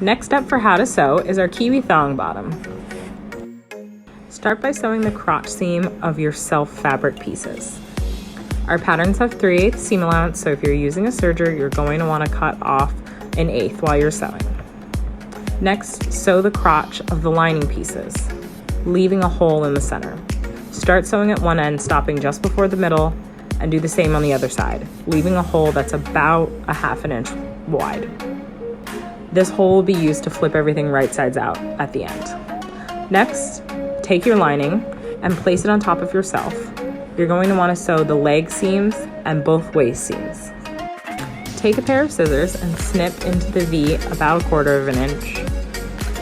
Next up for how to sew is our Kiwi Thong bottom. Start by sewing the crotch seam of your self fabric pieces. Our patterns have 3/8 seam allowance, so if you're using a serger, you're going to want to cut off 1/8 while you're sewing. Next, sew the crotch of the lining pieces, leaving a hole in the center. Start sewing at one end, stopping just before the middle, and do the same on the other side, leaving a hole that's about 1/2 inch wide. This hole will be used to flip everything right sides out at the end. Next, take your lining and place it on top of yourself. You're going to want to sew the leg seams and both waist seams. Take a pair of scissors and snip into the V about 1/4 inch.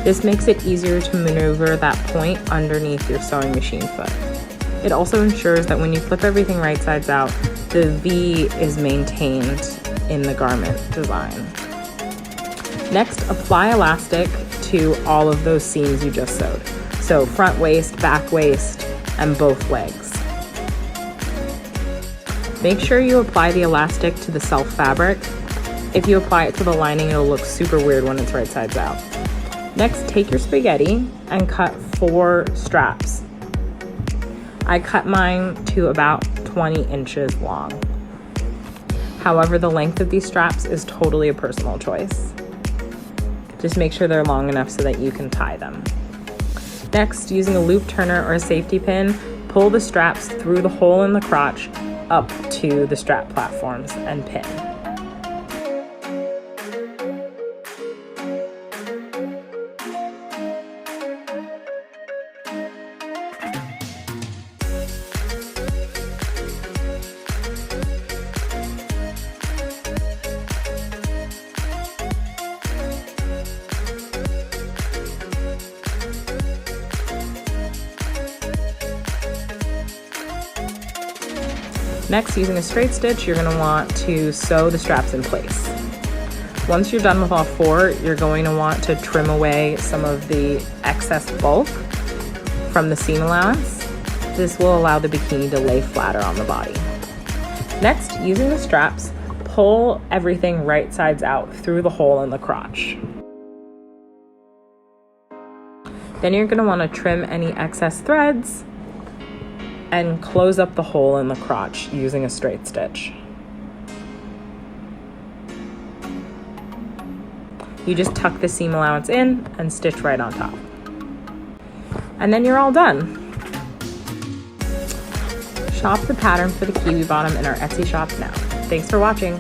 This makes it easier to maneuver that point underneath your sewing machine foot. It also ensures that when you flip everything right sides out, the V is maintained in the garment design. Next, apply elastic to all of those seams you just sewed. So front waist, back waist, and both legs. Make sure you apply the elastic to the self fabric. If you apply it to the lining, it'll look super weird when it's right sides out. Next, take your spaghetti and cut 4 straps. I cut mine to about 20 inches long. However, the length of these straps is totally a personal choice. Just make sure they're long enough so that you can tie them. Next, using a loop turner or a safety pin, pull the straps through the hole in the crotch up to the strap platforms and pin. Next, using a straight stitch, you're going to want to sew the straps in place. Once you're done with all 4, you're going to want to trim away some of the excess bulk from the seam allowance. This will allow the bikini to lay flatter on the body. Next, using the straps, pull everything right sides out through the hole in the crotch. Then you're going to want to trim any excess threads and close up the hole in the crotch using a straight stitch. You just tuck the seam allowance in and stitch right on top. And then you're all done. Shop the pattern for the Kiwi bottom in our Etsy shop now. Thanks for watching.